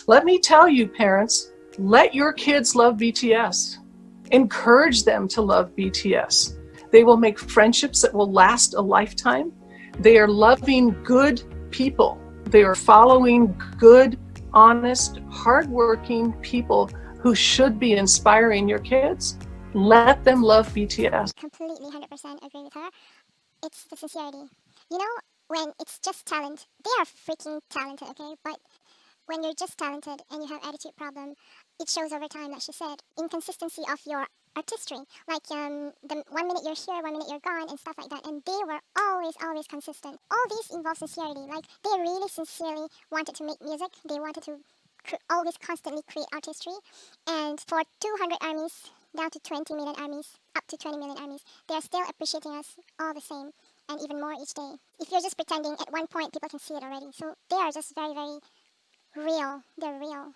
Let me tell you, parents, let your kids love BTS. Encourage them to love BTS. They will make friendships that will last a lifetime. They are loving good people. They are following good, honest, hardworking people who should be inspiring your kids. Let them love BTS. Completely 100% agree with her. It's the sincerity. You know, when it's just talent, they are freaking talented, okay? But when you're just talented and you have attitude problem, it shows over time, like she said, inconsistency of your artistry. Like the 1 minute you're here, 1 minute you're gone, and stuff like that. And they were always consistent. All these involve sincerity. Like they really sincerely wanted to make music. They wanted to always constantly create artistry. And for 200 armies down to 20 million armies, up to 20 million armies, they are still appreciating us all the same, and even more each day. If you're just pretending, at one point people can see it already. So they are just very, very real. They're real.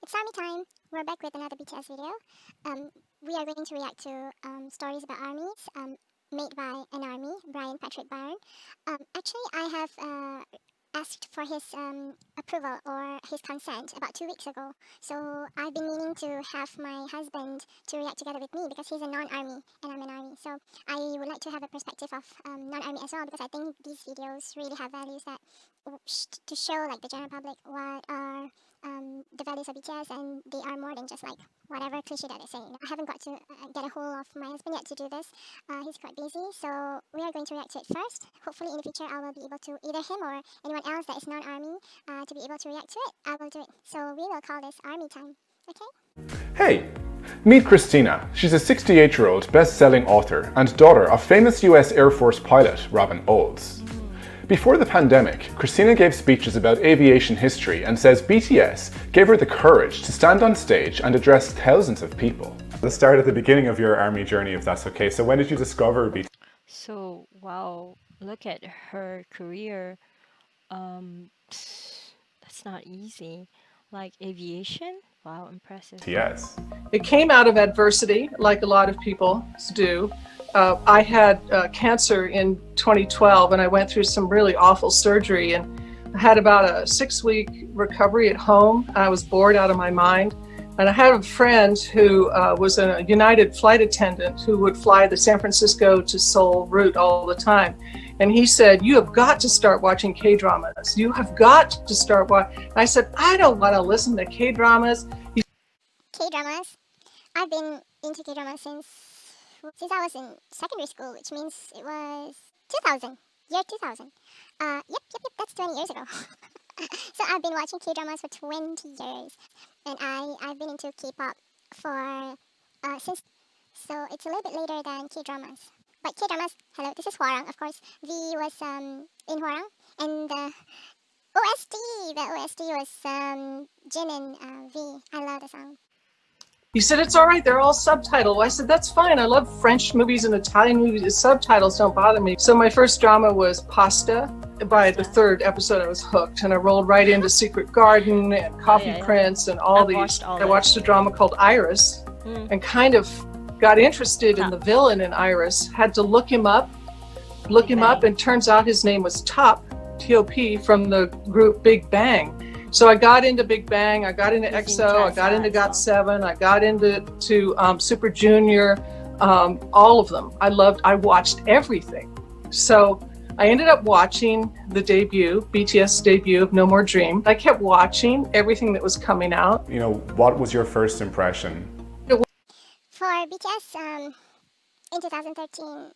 It's army time. We're back with another BTS video. We are going to react to stories about armies made by an army, Brian Patrick Byrne. Actually, I have asked for his approval or his consent about 2 weeks ago. So I've been meaning to have my husband to react together with me because he's a non-army and I'm an army. So I would like to have a perspective of non-army as well, because I think these videos really have values that to show like the general public what are the values of BTS, and they are more than just like whatever cliche that they say. I haven't got to get a hold of my husband yet to do this. He's quite busy, so we are going to react to it first. Hopefully in the future I will be able to, either him or anyone else that is non-army, to be able to react to it. I will do it. So we will call this army time. Okay? Hey! Meet Christina. She's a 68-year-old best-selling author and daughter of famous US Air Force pilot Robin Olds. Before the pandemic, Christina gave speeches about aviation history and says BTS gave her the courage to stand on stage and address thousands of people. Let's start at the beginning of your army journey, if that's okay. So when did you discover BTS? So, wow, look at her career. That's not easy. Like aviation? Wow, impressive. Yes. It came out of adversity, like a lot of people do. I had cancer in 2012, and I went through some really awful surgery, and I had about a 6-week recovery at home. I was bored out of my mind, and I had a friend who was a United flight attendant who would fly the San Francisco to Seoul route all the time. And he said, "You have got to start watching K-dramas. You have got to start watching." I said, "I don't want to listen to K-dramas." K-dramas. I've been into K-dramas since I was in secondary school, which means it was 2000, year 2000. Yep, that's 20 years ago. So I've been watching K-dramas for 20 years, and I've been into K-pop for since, so it's a little bit later than K-dramas. But K-dramas, hello, this is Hwarang, of course. V was in Hwarang, and the OST was Jin and V. I love the song. He said, "It's all right, they're all subtitled." I said, "That's fine. I love French movies and Italian movies. The subtitles don't bother me." So my first drama was Pasta. By the 3rd episode, I was hooked, and I rolled right into Secret Garden and Coffee Prince and all these. I watched a drama called Iris and kind of got interested in the villain in Iris, had to look him up, and turns out his name was Top, T-O-P, from the group Big Bang. So I got into Big Bang, I got into EXO, I got into GOT7, I got into Super Junior, all of them. I watched everything. So I ended up watching the debut, BTS debut of No More Dream. I kept watching everything that was coming out. You know, what was your first impression? For BTS, in 2013,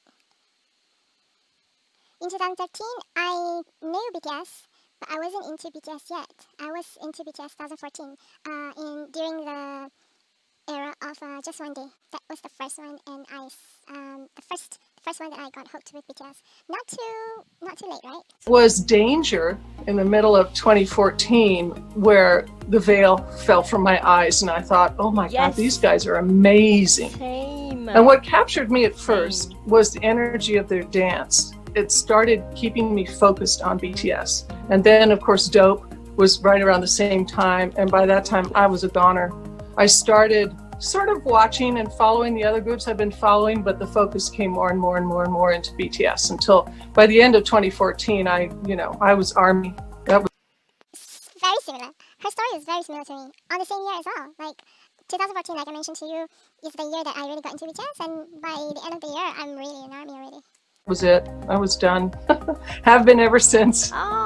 I knew BTS, but I wasn't into BTS yet. I was into BTS 2014, during the era of Just One Day. That was the first one, and the first one that I got hooked with BTS. Not too late, right? Was Danger in the middle of 2014 where the veil fell from my eyes and I thought, oh my God, Yes. these guys are amazing. Same. And what captured me at first was the energy of their dance. It started keeping me focused on BTS. And then, of course, Dope was right around the same time. And by that time, I was a goner. I started sort of watching and following the other groups I've been following, but the focus came more and more and more and more into BTS until by the end of 2014, I was ARMY. That was Very similar. Her story is very similar to me. On the same year as well. Like 2014, like I mentioned to you, is the year that I really got into BTS, and by the end of the year, I'm really an ARMY already. was it. I was done. Have been ever since. Oh.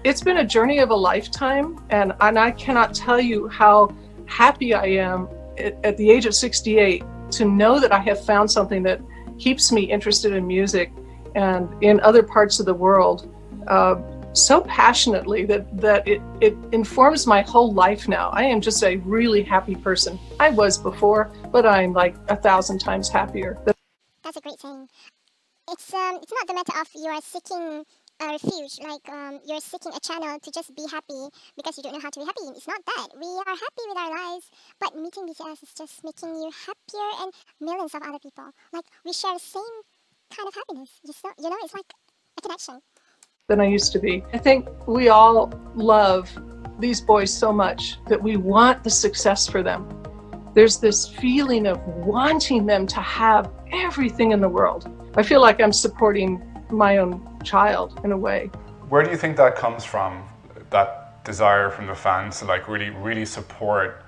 It's been a journey of a lifetime, and I cannot tell you how happy I am at the age of 68 to know that I have found something that keeps me interested in music and in other parts of the world so passionately that it informs my whole life now. I am just a really happy person. I was before, but I'm like 1,000 times happier. That's a great saying. It's not the matter of you are seeking a refuge, like you're seeking a channel to just be happy because you don't know how to be happy. It's not that. We are happy with our lives, but meeting BTS is just making you happier and millions of other people. Like we share the same kind of happiness. It's like a connection. Than I used to be. I think we all love these boys so much that we want the success for them. There's this feeling of wanting them to have everything in the world. I feel like I'm supporting my own child in a way. Where do you think that comes from, that desire from the fans to like really support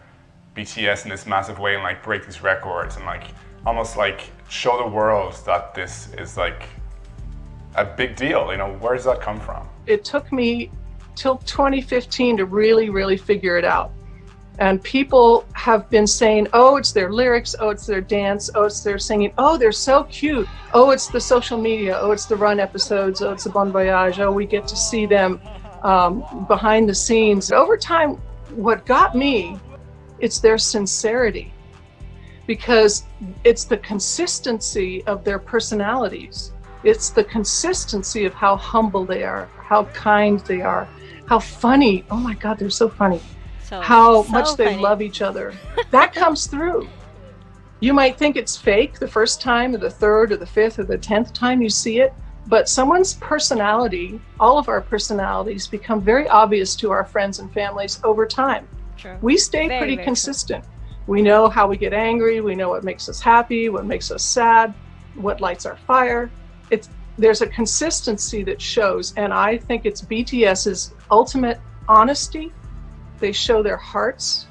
BTS in this massive way and like break these records and like almost like show the world that this is like a big deal? Where does that come from? It took me till 2015 to really figure it out. And people have been saying, oh, it's their lyrics, oh, it's their dance, oh, it's their singing, oh, they're so cute, oh, it's the social media, oh, it's the Run episodes, oh, it's the Bon Voyage, oh, we get to see them behind the scenes. Over time, what got me, it's their sincerity, because it's the consistency of their personalities. It's the consistency of how humble they are, how kind they are, how funny. Oh my God, they're so funny. How much they love each other. That comes through. You might think it's fake the first time or the third or the fifth or the 10th time you see it, but someone's personality, all of our personalities become very obvious to our friends and families over time. True. We stay pretty consistent. We know how we get angry, we know what makes us happy, what makes us sad, what lights our fire. There's a consistency that shows, and I think it's BTS's ultimate honesty. They show their hearts,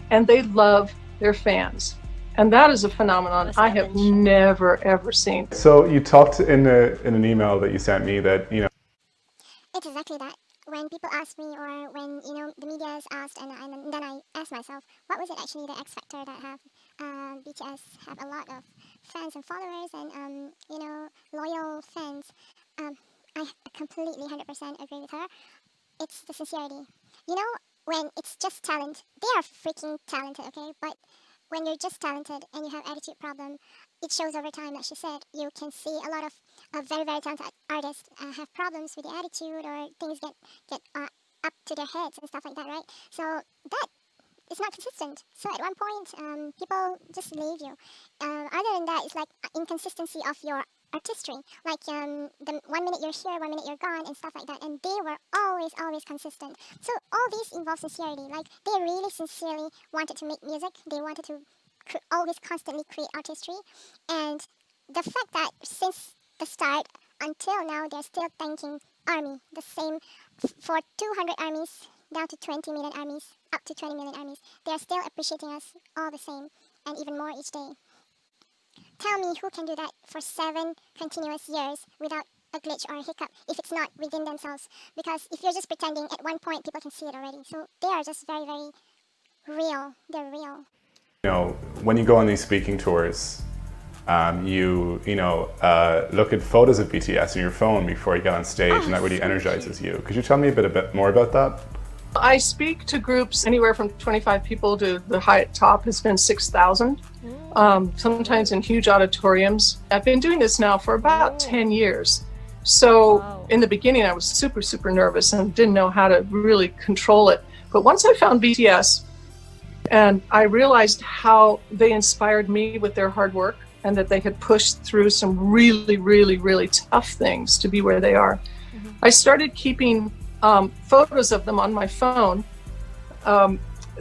and they love their fans. And that is a phenomenon I have never, ever seen. So you talked in an email that you sent me that, It's exactly that. When people ask me, or when the media is asked, and then I ask myself, what was it actually the X factor that have BTS have a lot of fans and followers and loyal fans? I completely 100% agree with her. It's the sincerity. When it's just talent, they are freaking talented, okay? But when you're just talented and you have attitude problem, it shows over time. Like she said, you can see a lot of very talented artists have problems with the attitude, or things get up to their heads and stuff like that, right? So that is not consistent. So at one point, people just leave you. Other than that, it's like inconsistency of your artistry. Like the 1 minute you're here, 1 minute you're gone, and stuff like that. And they were always consistent. So all these involve sincerity. Like they really sincerely wanted to make music. They wanted to always constantly create artistry. And the fact that since the start until now, they're still thanking ARMY. The same for 200 armies down to 20 million armies, up to 20 million armies. They're still appreciating us all the same, and even more each day. Tell me who can do that for 7 continuous years without a glitch or a hiccup if it's not within themselves. Because if you're just pretending, at one point people can see it already. So they are just very real. They're real. When you go on these speaking tours, you look at photos of BTS on your phone before you get on stage, and that really energizes you. Could you tell me a bit more about that? I speak to groups anywhere from 25 people to the high top has been 6,000, sometimes in huge auditoriums. I've been doing this now for about 10 years. So Wow. in the beginning, I was super, super nervous and didn't know how to really control it. But once I found BTS and I realized how they inspired me with their hard work and that they had pushed through some really, really, really tough things to be where they are, I started keeping photos of them on my phone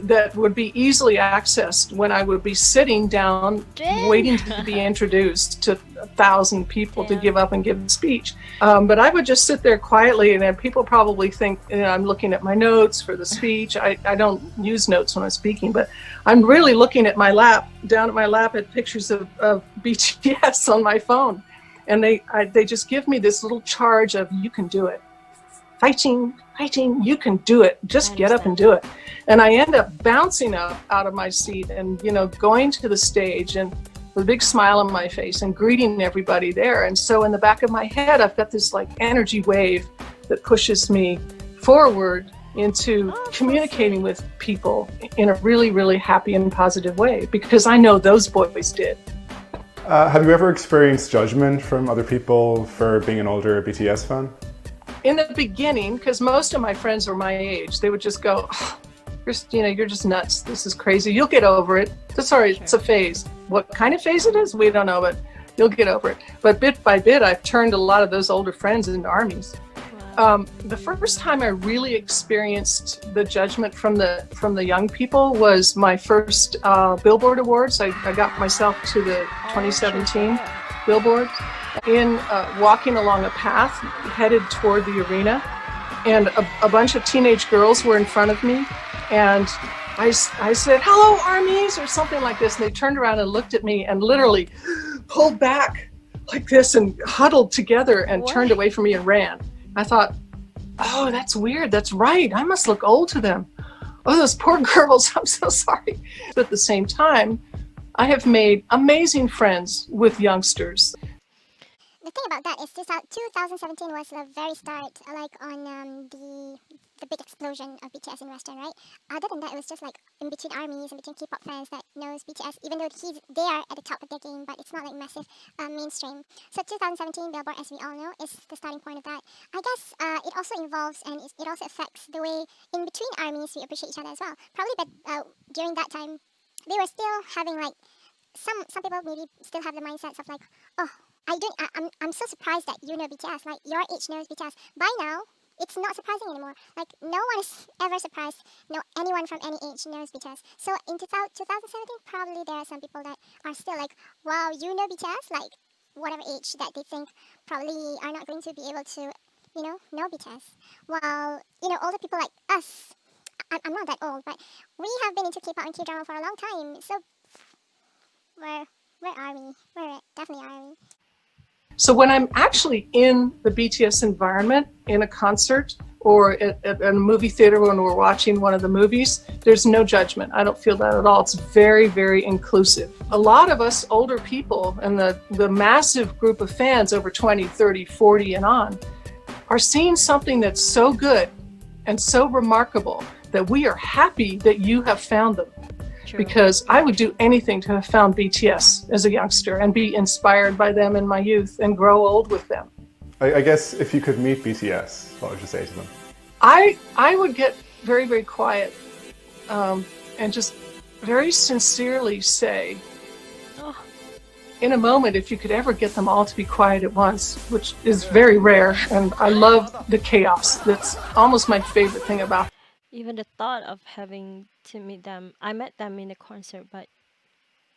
that would be easily accessed when I would be sitting down Dang. waiting to be introduced to 1,000 people to give up and give a speech. But I would just sit there quietly, and then people probably think I'm looking at my notes for the speech. I don't use notes when I'm speaking, but I'm really looking at my lap, down at my lap at pictures of BTS on my phone. And they just give me this little charge of, you can do it. Fighting, you can do it. Just get up and do it. And I end up bouncing up out of my seat and, going to the stage and with a big smile on my face and greeting everybody there. And so in the back of my head, I've got this like energy wave that pushes me forward into communicating with people in a really, really happy and positive way, because I know those boys did. Have you ever experienced judgment from other people for being an older BTS fan? In the beginning, because most of my friends were my age, they would just go, oh, Christina, you're just nuts. This is crazy. You'll get over it. That's all right. It's a phase. What kind of phase it is, we don't know, but you'll get over it. But bit by bit, I've turned a lot of those older friends into armies. The first time I really experienced the judgment from the young people was my first Billboard Awards. I got myself to the 2017 Billboard. In walking along a path headed toward the arena, and a bunch of teenage girls were in front of me, and I said, "Hello, armies," or something like this, and they turned around and looked at me and literally pulled back like this and huddled together and turned away from me and ran. I thought, oh, that's weird. That's right. I must look old to them. Oh, those poor girls. I'm so sorry. But at the same time, I have made amazing friends with youngsters. The thing about that is 2017 was the very start, on the big explosion of BTS in Western, right? Other than that, it was just like in between armies, in between K-pop fans that knows BTS, even though they are at the top of their game, but it's not like massive mainstream. So 2017 Billboard, as we all know, is the starting point of that. I guess it also involves and it also affects the way in between armies we appreciate each other as well. Probably, but during that time, they were still having like some people maybe still have the mindsets of like, oh, I'm so surprised that you know BTS. Like, your age knows BTS. By now, it's not surprising anymore. Like, no one is ever surprised. No, anyone from any age knows BTS. So in 2017, probably there are some people that are still like, wow, you know BTS? Like, whatever age that they think probably are not going to be able to, know BTS. While, older people like us, I'm not that old, but we have been into K-pop and K-drama for a long time. So, where are we? We're definitely are we. So when I'm actually in the BTS environment, in a concert or at a movie theater when we're watching one of the movies, there's no judgment. I don't feel that at all. It's very, very inclusive. A lot of us older people and the massive group of fans over 20, 30, 40 and on are seeing something that's so good and so remarkable that we are happy that you have found them. True. Because I would do anything to have found BTS as a youngster and be inspired by them in my youth and grow old with them. I guess if you could meet BTS, what would you say to them? I would get very, very quiet and just very sincerely say, in a moment, if you could ever get them all to be quiet at once, which is very rare, and I love the chaos. That's almost my favorite thing about it. Even the thought of having to meet them, I met them in a concert, but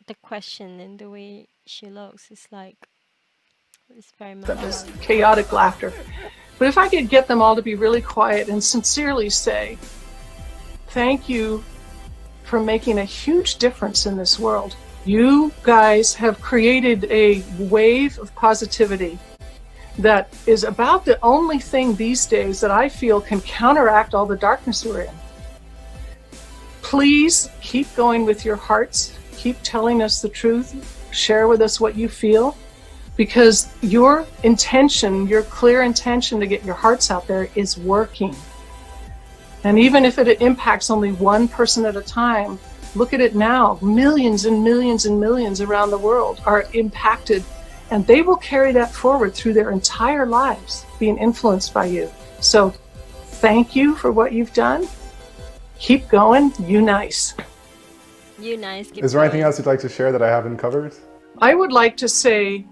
the question and the way she looks is like, it's very much that was chaotic laughter. But if I could get them all to be really quiet and sincerely say, thank you for making a huge difference in this world. You guys have created a wave of positivity that is about the only thing these days that I feel can counteract all the darkness we're in. Please keep going with your hearts. Keep telling us the truth. Share with us what you feel. Because your intention, your clear intention to get your hearts out there is working. And even if it impacts only one person at a time, look at it now. Millions and millions and millions around the world are impacted, and they will carry that forward through their entire lives, being influenced by you. So thank you for what you've done. Keep going. You nice. You nice. Keep Is there anything going. else you'd like to share that I haven't covered? I would like to say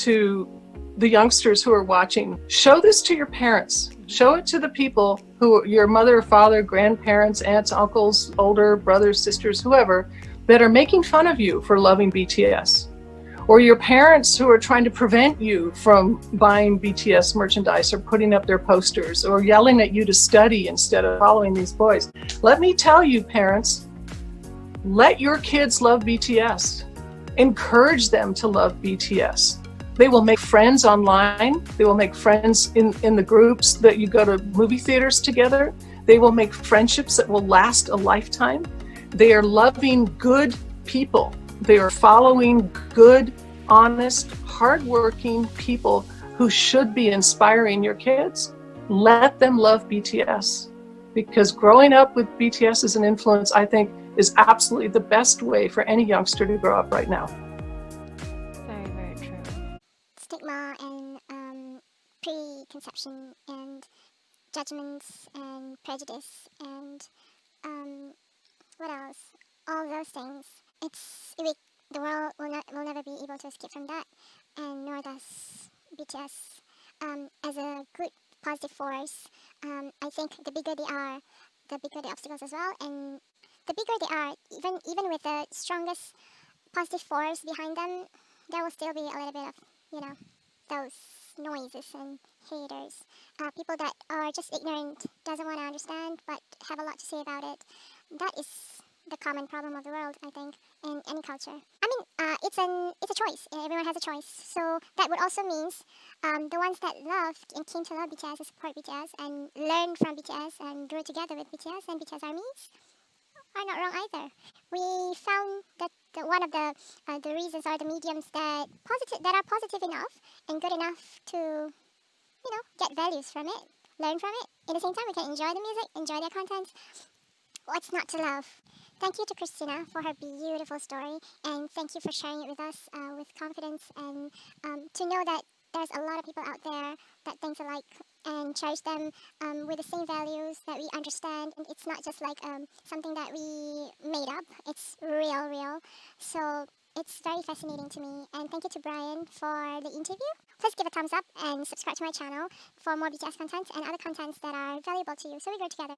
to the youngsters who are watching, show this to your parents. Show it to the people who, your mother, father, grandparents, aunts, uncles, older brothers, sisters, whoever, that are making fun of you for loving BTS. Or your parents who are trying to prevent you from buying BTS merchandise or putting up their posters or yelling at you to study instead of following these boys. Let me tell you, parents, let your kids love BTS. Encourage them to love BTS. They will make friends online. They will make friends in the groups that you go to movie theaters together. They will make friendships that will last a lifetime. They are loving good people. They are following good, honest, hardworking people who should be inspiring your kids. Let them love BTS, because growing up with BTS as an influence, I think, is absolutely the best way for any youngster to grow up right now. Very, very true. Stigma and preconception and judgments and prejudice and what else? All those things. The world will never be able to escape from that, and nor does BTS. As a good positive force, I think the bigger they are, the bigger the obstacles as well, and the bigger they are, even with the strongest positive force behind them, there will still be a little bit of, those noises and haters. People that are just ignorant, doesn't want to understand, but have a lot to say about it. That is the common problem of the world, I think, in any culture. I mean, it's a choice. Everyone has a choice. So that would also means the ones that loved and came to love BTS and support BTS and learn from BTS and grew together with BTS and BTS armies are not wrong either. We found that one of the reasons are the mediums that are positive enough and good enough to get values from it, learn from it. At the same time, we can enjoy the music, enjoy their content. What's not to love? Thank you to Christina for her beautiful story, and thank you for sharing it with us with confidence, and to know that there's a lot of people out there that think alike and cherish them with the same values that we understand. And it's not just like something that we made up. It's real. So it's very fascinating to me. And thank you to Brian for the interview. Please give a thumbs up and subscribe to my channel for more BTS content and other contents that are valuable to you, so we grow together.